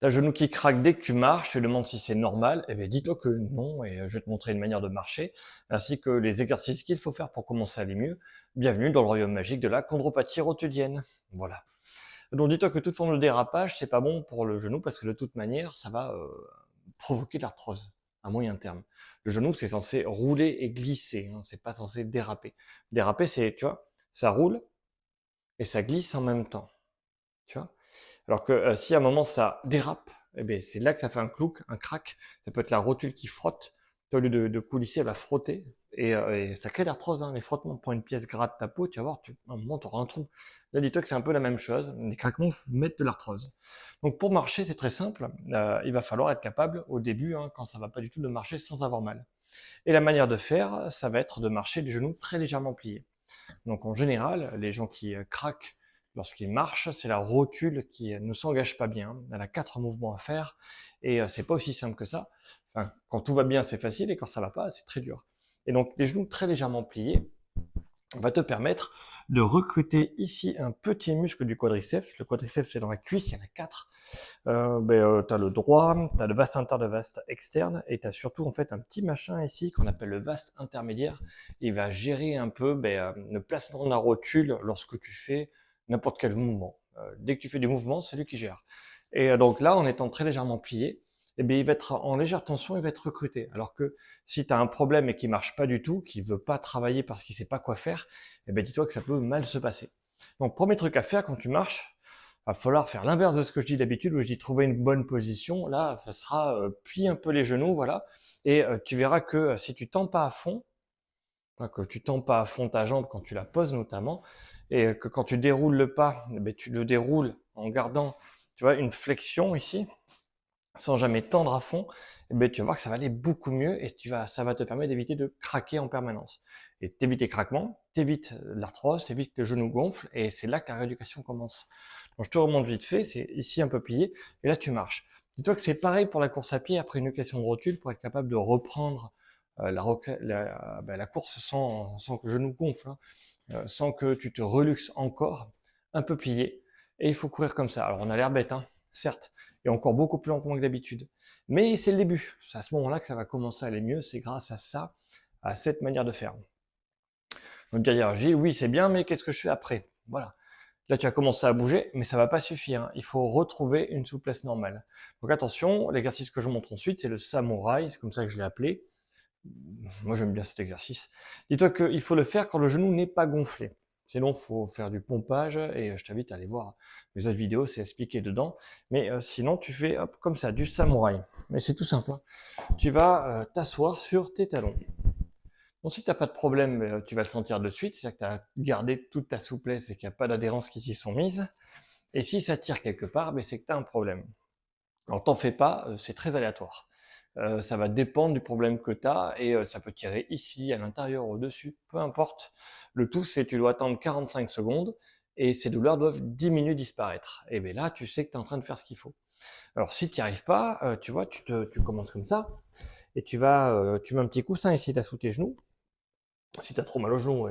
T'as le genou qui craque dès que tu marches, tu te demandes si c'est normal. Eh bien, dis-toi que non, et je vais te montrer une manière de marcher, ainsi que les exercices qu'il faut faire pour commencer à aller mieux. Bienvenue dans le royaume magique de la chondropathie rotulienne. Voilà. Donc, dis-toi que toute forme de dérapage, c'est pas bon pour le genou, parce que de toute manière, ça va provoquer de l'arthrose à moyen terme. Le genou, c'est censé rouler et glisser, hein, c'est pas censé déraper. Déraper, c'est, tu vois, ça roule et ça glisse en même temps, tu vois. Alors que si à un moment ça dérape, eh bien, c'est là que ça fait un clouc, un crack. Ça peut être la rotule qui frotte. Au lieu de coulisser, elle va frotter. Et ça crée l'arthrose. Hein. Les frottements, prends une pièce gratte ta peau, tu vas voir, à un moment, tu auras un trou. Là, dis-toi que c'est un peu la même chose. Les craquements mettent de l'arthrose. Donc pour marcher, c'est très simple. Il va falloir être capable, au début, hein, quand ça va pas du tout, de marcher sans avoir mal. Et la manière de faire, ça va être de marcher les genoux très légèrement pliés. Donc en général, les gens qui craquent lorsqu'ils marchent, c'est la rotule qui ne s'engage pas bien. Elle a 4 mouvements à faire et c'est pas aussi simple que ça. Enfin, quand tout va bien, c'est facile et quand ça va pas, c'est très dur. Et donc les genoux très légèrement pliés va te permettre de recruter ici un petit muscle du quadriceps. Le quadriceps, c'est dans la cuisse, il y en a 4. Tu as le droit, tu as le vaste interne, le vaste externe, et tu as surtout en fait un petit machin ici qu'on appelle le vaste intermédiaire. Il va gérer un peu le placement de la rotule lorsque tu fais n'importe quel mouvement. Dès que tu fais du mouvement, c'est lui qui gère. Et donc là, en étant très légèrement plié, eh bien, il va être en légère tension, il va être recruté. Alors que si tu as un problème et qui marche pas du tout, qui veut pas travailler parce qu'il sait pas quoi faire, eh bien, dis-toi que ça peut mal se passer. Donc, premier truc à faire quand tu marches, va falloir faire l'inverse de ce que je dis d'habitude, où je dis trouver une bonne position. Là, ce sera plier un peu les genoux, voilà. Et tu verras que si tu tends pas à fond, que tu tends pas à fond ta jambe quand tu la poses notamment, et que quand tu déroules le pas, tu le déroules en gardant, tu vois, une flexion ici, sans jamais tendre à fond, tu vas voir que ça va aller beaucoup mieux et ça va te permettre d'éviter de craquer en permanence. Et t'évites les craquements, t'évites l'arthrose, t'évites que le genou gonfle et c'est là que la rééducation commence. Donc je te remonte vite fait, c'est ici un peu plié et là tu marches. Dis-toi que c'est pareil pour la course à pied après une éducation de rotule pour être capable de reprendre la course sans que le genou gonfle, hein, sans que tu te reluxes encore, un peu plié. Et il faut courir comme ça. Alors on a l'air bête, hein, certes, et encore beaucoup plus lentement que d'habitude. Mais c'est le début. C'est à ce moment-là que ça va commencer à aller mieux. C'est grâce à ça, à cette manière de faire. Donc derrière, je dis oui, c'est bien, mais qu'est-ce que je fais après? Voilà. Là, tu as commencé à bouger, mais ça va pas suffire. Hein. Il faut retrouver une souplesse normale. Donc attention, l'exercice que je montre ensuite, c'est le samouraï, c'est comme ça que je l'ai appelé. Moi, j'aime bien cet exercice. Dis-toi qu'il faut le faire quand le genou n'est pas gonflé. Sinon, il faut faire du pompage et je t'invite à aller voir mes autres vidéos, c'est expliqué dedans. Mais sinon, tu fais hop, comme ça, du samouraï. Mais c'est tout simple. Hein. Tu vas t'asseoir sur tes talons. Bon, si tu n'as pas de problème, tu vas le sentir de suite, c'est-à-dire que tu as gardé toute ta souplesse et qu'il n'y a pas d'adhérence qui s'y sont mises. Et si ça tire quelque part, c'est que tu as un problème. Alors t'en fais pas, c'est très aléatoire. Ça va dépendre du problème que tu as et ça peut tirer ici, à l'intérieur, au-dessus, peu importe. Le tout, c'est que tu dois attendre 45 secondes et ces douleurs doivent diminuer, disparaître. Et bien là, tu sais que tu es en train de faire ce qu'il faut. Alors si tu n'y arrives pas, tu vois, tu commences comme ça et tu mets un petit coussin ici là sous tes genoux. Si tu as trop mal aux genoux,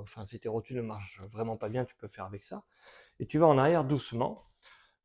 enfin si tes rotules ne marchent vraiment pas bien, tu peux faire avec ça. Et tu vas en arrière doucement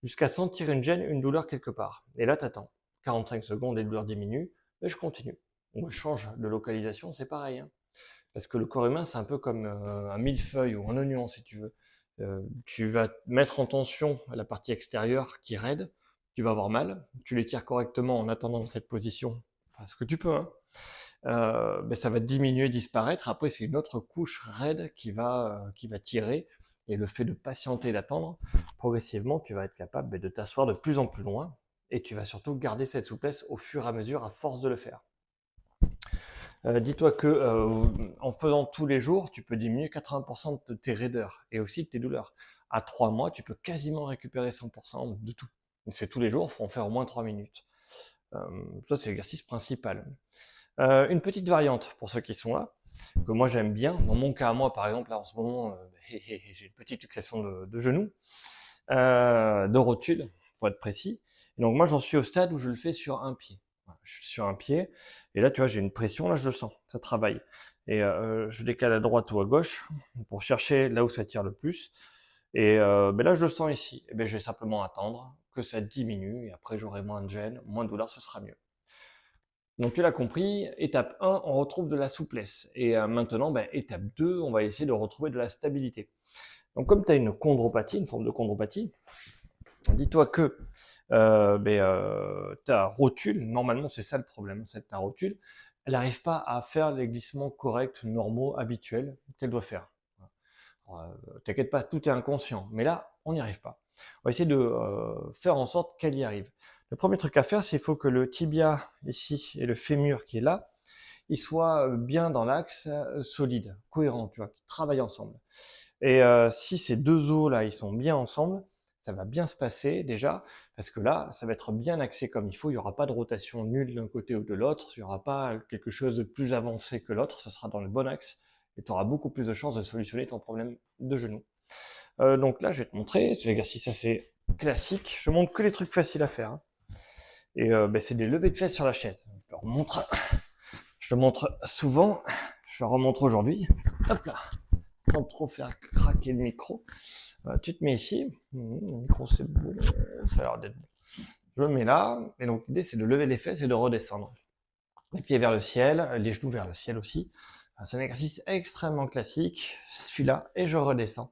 jusqu'à sentir une gêne, une douleur quelque part. Et là, t'attends. 45 secondes, les douleurs diminuent, et je continue. On change de localisation, c'est pareil. Hein. Parce que le corps humain, c'est un peu comme un millefeuille ou un oignon, si tu veux. Tu vas mettre en tension la partie extérieure qui est raide, tu vas avoir mal, tu l'étires correctement en attendant dans cette position, enfin, ce que tu peux, hein. Ça va diminuer, disparaître. Après, c'est une autre couche raide qui va tirer. Et le fait de patienter et d'attendre, progressivement, tu vas être capable de t'asseoir de plus en plus loin. Et tu vas surtout garder cette souplesse au fur et à mesure, à force de le faire. Dis-toi que en faisant tous les jours, tu peux diminuer 80% de tes raideurs et aussi de tes douleurs. À 3 mois, tu peux quasiment récupérer 100% de tout. C'est tous les jours, il faut en faire au moins 3 minutes. Ça, c'est l'exercice principal. Une petite variante pour ceux qui sont là, que moi j'aime bien. Dans mon cas, moi par exemple, là en ce moment, j'ai une petite succession de genoux, de rotules, pour être précis. Et donc moi j'en suis au stade où je le fais sur un pied. Voilà, je suis sur un pied, et là tu vois j'ai une pression, là je le sens, ça travaille. Et je décale à droite ou à gauche pour chercher là où ça tire le plus. Et là je le sens ici. Et je vais simplement attendre que ça diminue, et après j'aurai moins de gêne, moins de douleur, ce sera mieux. Donc tu l'as compris, étape 1, on retrouve de la souplesse. Et maintenant, étape 2, on va essayer de retrouver de la stabilité. Donc comme tu as une chondropathie, une forme de chondropathie, dis-toi que ta rotule, normalement c'est ça le problème, c'est que ta rotule, elle n'arrive pas à faire les glissements corrects, normaux, habituels qu'elle doit faire. T'inquiète pas, tout est inconscient, mais là, on n'y arrive pas. On va essayer de faire en sorte qu'elle y arrive. Le premier truc à faire, c'est qu'il faut que le tibia ici et le fémur qui est là, ils soient bien dans l'axe, solide, cohérent, tu vois, qui travaillent ensemble. Et si ces deux os là, ils sont bien ensemble, ça va bien se passer déjà, parce que là, ça va être bien axé comme il faut, il n'y aura pas de rotation nulle d'un côté ou de l'autre, il n'y aura pas quelque chose de plus avancé que l'autre, ça sera dans le bon axe, et tu auras beaucoup plus de chances de solutionner ton problème de genou. Donc là, je vais te montrer, c'est l'exercice assez classique, je montre que les trucs faciles à faire. Hein. Et c'est des levées de fesses sur la chaise. Je te montre souvent, je le remontre aujourd'hui, hop là, sans trop faire craquer le micro. Tu te mets ici, le micro c'est bon, ça a l'air d'être bon. Je le mets là, et donc l'idée c'est de lever les fesses et de redescendre. Les pieds vers le ciel, les genoux vers le ciel aussi. C'est un exercice extrêmement classique, celui-là, et je redescends.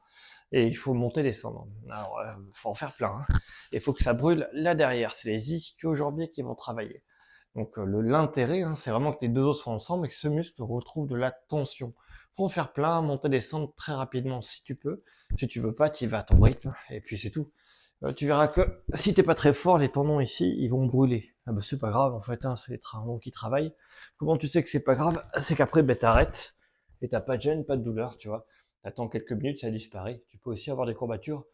Et il faut monter, descendre. Alors, faut en faire plein. Hein. Il faut que ça brûle là derrière. C'est les ischio-jambiers qui vont travailler. Donc l'intérêt, hein, c'est vraiment que les deux os soient ensemble et que ce muscle retrouve de la tension. Faut en faire plein, monter, descendre très rapidement si tu peux. Si tu veux pas, tu y vas à ton rythme et puis c'est tout. Tu verras que si t'es pas très fort, les tendons ici, ils vont brûler. Ah bah c'est pas grave en fait, hein, c'est les tendons qui travaillent. Comment tu sais que c'est pas grave? C'est qu'après, t'arrêtes et t'as pas de gêne, pas de douleur, tu vois. T'attends quelques minutes, ça disparaît. Tu peux aussi avoir des courbatures.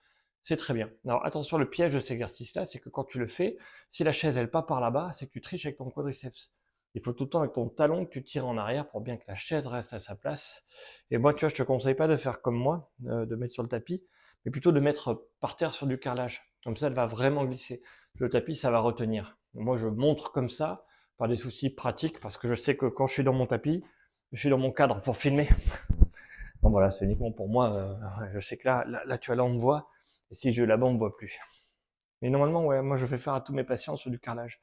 C'est très bien. Alors attention, le piège de cet exercice-là, c'est que quand tu le fais, si la chaise elle part par là-bas, c'est que tu triches avec ton quadriceps. Il faut tout le temps avec ton talon que tu tires en arrière pour bien que la chaise reste à sa place. Et moi, tu vois, je te conseille pas de faire comme moi, de mettre sur le tapis, mais plutôt de mettre par terre sur du carrelage. Comme ça, elle va vraiment glisser. Le tapis, ça va retenir. Moi, je montre comme ça, par des soucis pratiques, parce que je sais que quand je suis dans mon tapis, je suis dans mon cadre pour filmer. Bon voilà, c'est uniquement pour moi. Je sais que là, tu vois, là, on me voit. Et si je là-bas, on me voit plus. Mais normalement, ouais, moi, je fais faire à tous mes patients sur du carrelage.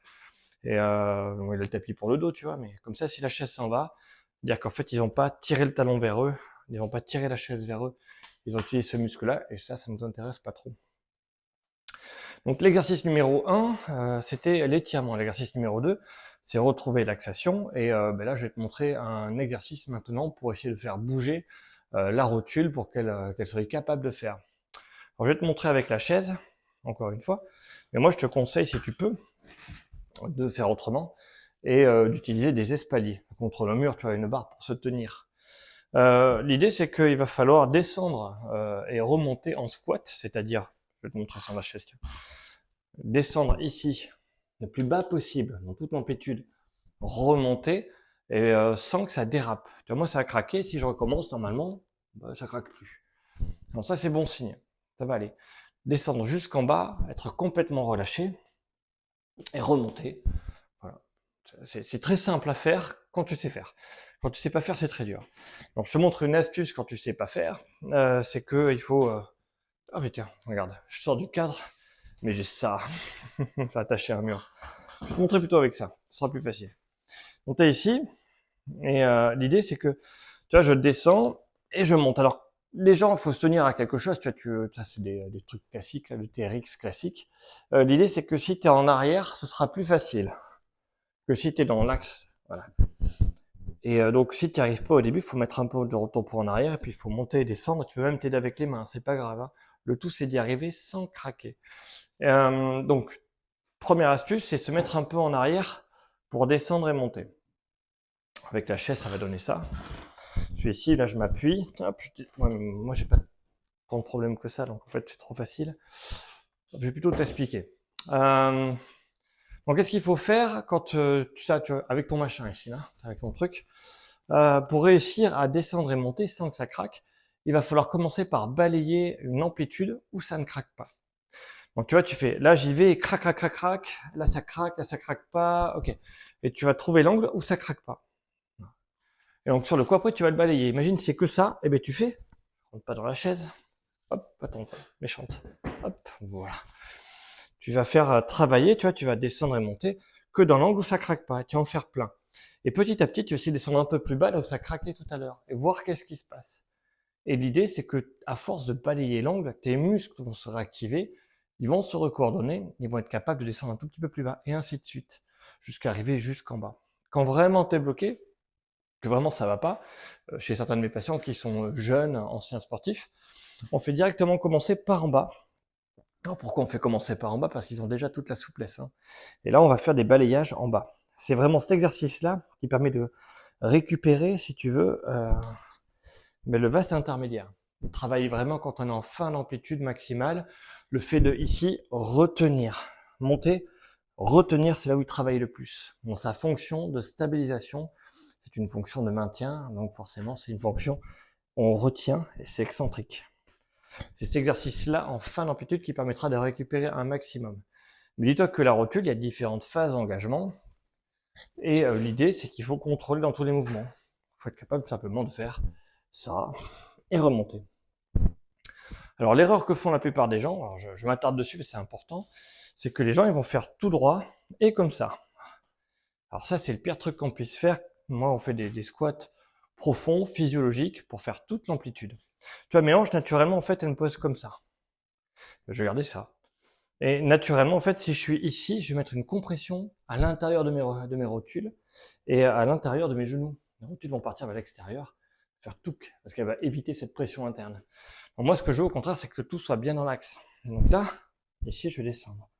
Et il a le tapis pour le dos, tu vois. Mais comme ça, si la chaise s'en va, dire qu'en fait, ils n'ont pas tiré le talon vers eux, ils n'ont pas tiré la chaise vers eux. Ils ont utilisé ce muscle-là, et ça nous intéresse pas trop. Donc l'exercice numéro 1, c'était l'étirement. L'exercice numéro 2, c'est retrouver l'axation. Et là, je vais te montrer un exercice maintenant pour essayer de faire bouger la rotule pour qu'elle soit capable de faire. Alors, je vais te montrer avec la chaise, encore une fois. Mais moi, je te conseille, si tu peux, de faire autrement et d'utiliser des espaliers. Contre le mur, tu as une barre pour se tenir. L'idée, c'est qu'il va falloir descendre et remonter en squat, c'est-à-dire, je vais te montrer sur la chaise, descendre ici, le plus bas possible, dans toute l'amplitude, remonter, et sans que ça dérape. Tu vois, moi, ça a craqué, si je recommence, normalement, ça craque plus. Donc ça, c'est bon signe, ça va aller. Descendre jusqu'en bas, être complètement relâché, et remonter. Voilà. C'est très simple à faire quand tu sais faire. Quand tu sais pas faire, c'est très dur. Donc je te montre une astuce quand tu sais pas faire, c'est que il faut... Ah mais tiens, regarde, je sors du cadre, mais j'ai ça, ça attaché à un mur. Je vais te montrer plutôt avec ça, ce sera plus facile. Donc t'es ici, et l'idée c'est que, tu vois, je descends et je monte. Alors les gens, il faut se tenir à quelque chose, tu vois, ça c'est des trucs classiques, là, le TRX classique. L'idée c'est que si tu es en arrière, ce sera plus facile que si tu es dans l'axe. Voilà. Et donc si tu n'y arrives pas au début, il faut mettre un peu de retour pour en arrière, et puis il faut monter et descendre. Tu peux même t'aider avec les mains, c'est pas grave. Hein. Le tout c'est d'y arriver sans craquer. Donc première astuce, c'est se mettre un peu en arrière pour descendre et monter. Avec la chaise, ça va donner ça. Je suis ici, là je m'appuie. Moi j'ai pas tant de problème que ça, donc en fait c'est trop facile. Je vais plutôt t'expliquer. Donc qu'est-ce qu'il faut faire quand tu vois, avec ton machin ici, là, avec ton truc, pour réussir à descendre et monter sans que ça craque, il va falloir commencer par balayer une amplitude où ça ne craque pas. Donc tu vois, tu fais, là j'y vais, crac, crac, crac, crac, là ça craque pas, ok. Et tu vas trouver l'angle où ça craque pas. Et donc sur le coup après tu vas le balayer. Imagine c'est que ça, et ben tu fais, rentre pas dans la chaise, hop, attends, méchante, hop, voilà. tu vas faire travailler, tu vois, tu vas descendre et monter que dans l'angle où ça craque pas, et tu vas en faire plein. Et petit à petit, tu vas aussi descendre un peu plus bas là où ça craquait tout à l'heure, et voir qu'est-ce qui se passe. Et l'idée, c'est que à force de balayer l'angle, tes muscles vont se réactiver, ils vont se recoordonner, ils vont être capables de descendre un tout petit peu plus bas, et ainsi de suite, jusqu'à arriver jusqu'en bas. Quand vraiment tu es bloqué, que vraiment ça va pas, chez certains de mes patients qui sont jeunes, anciens sportifs, on fait directement commencer par en bas. Alors pourquoi on fait commencer par en bas? Parce qu'ils ont déjà toute la souplesse, hein. Et là, on va faire des balayages en bas. C'est vraiment cet exercice-là qui permet de récupérer, si tu veux, mais le vaste intermédiaire. On travaille vraiment quand on est en fin d'amplitude maximale. Le fait de ici retenir, monter, retenir, c'est là où il travaille le plus. Dans sa fonction de stabilisation, c'est une fonction de maintien, donc forcément c'est une fonction on retient et c'est excentrique. C'est cet exercice-là en fin d'amplitude qui permettra de récupérer un maximum. Mais dis-toi que la rotule, il y a différentes phases d'engagement et l'idée c'est qu'il faut contrôler dans tous les mouvements. Il faut être capable simplement de faire ça et remonter. Alors l'erreur que font la plupart des gens, alors je m'attarde dessus mais c'est important, c'est que les gens ils vont faire tout droit et comme ça. Alors ça c'est le pire truc qu'on puisse faire. Moi on fait des squats profonds, physiologiques, pour faire toute l'amplitude. Tu vois, mes hanches naturellement en fait elles me posent comme ça. Je vais garder ça. Et naturellement en fait si je suis ici, je vais mettre une compression à l'intérieur de mes rotules et à l'intérieur de mes genoux. Les rotules vont partir vers l'extérieur, faire touc, parce qu'elle va éviter cette pression interne. Donc moi, ce que je veux au contraire, c'est que tout soit bien dans l'axe. Donc là, ici, je vais descendre.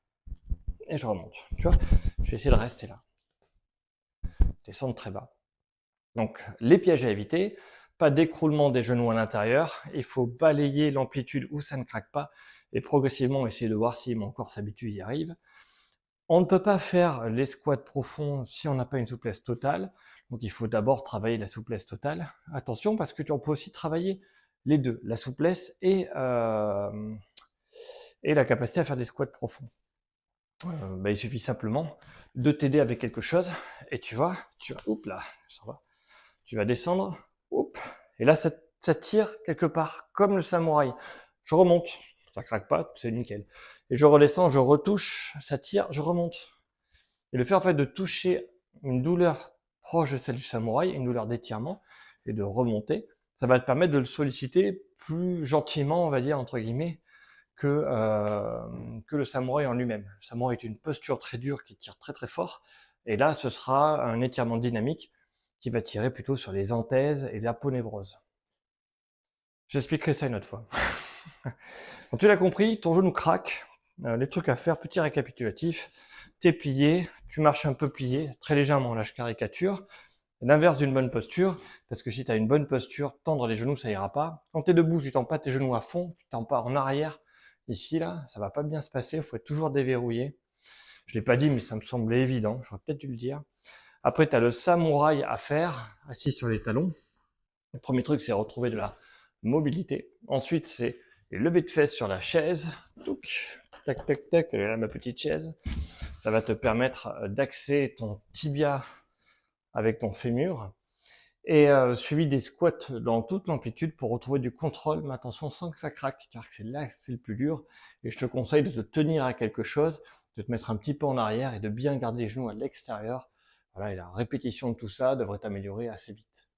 Et je remonte. Tu vois, je vais essayer de rester là. Descendre très bas. Donc, les pièges à éviter, pas d'écroulement des genoux à l'intérieur. Il faut balayer l'amplitude où ça ne craque pas et progressivement essayer de voir si mon corps s'habitue, y arrive. On ne peut pas faire les squats profonds si on n'a pas une souplesse totale. Donc il faut d'abord travailler la souplesse totale. Attention parce que tu peux aussi travailler les deux, la souplesse et la capacité à faire des squats profonds. Il suffit simplement de t'aider avec quelque chose et tu vas, oups là, ça va. Tu vas descendre, oups, et là ça tire quelque part comme le samouraï. Je remonte, ça craque pas, c'est nickel. Et je redescends, je retouche, ça tire, je remonte. Et le fait en fait de toucher une douleur proche de celle du samouraï, une douleur d'étirement, et de remonter, ça va te permettre de le solliciter plus gentiment, on va dire, entre guillemets, que le samouraï en lui-même. Le samouraï est une posture très dure qui tire très très fort, et là ce sera un étirement dynamique qui va tirer plutôt sur les anthèses et l'aponévrose. J'expliquerai ça une autre fois. Donc tu l'as compris, ton genou craque, les trucs à faire, petit récapitulatif, t'es plié, tu marches un peu plié, très légèrement, là je caricature, l'inverse d'une bonne posture, parce que si tu as une bonne posture, tendre les genoux ça ira pas. Quand tu es debout, tu tends pas tes genoux à fond, tu tends pas en arrière, ici là, ça va pas bien se passer, il faut être toujours déverrouillé. Je l'ai pas dit mais ça me semblait évident, j'aurais peut-être dû le dire. Après tu as le samouraï à faire, assis sur les talons. Le premier truc c'est retrouver de la mobilité. Ensuite c'est les levées de fesses sur la chaise, tac tac tac, là ma petite chaise. Ça va te permettre d'axer ton tibia avec ton fémur et suivi des squats dans toute l'amplitude pour retrouver du contrôle, mais attention sans que ça craque, car c'est là que c'est le plus dur. Et je te conseille de te tenir à quelque chose, de te mettre un petit peu en arrière et de bien garder les genoux à l'extérieur. Voilà, et la répétition de tout ça devrait t'améliorer assez vite.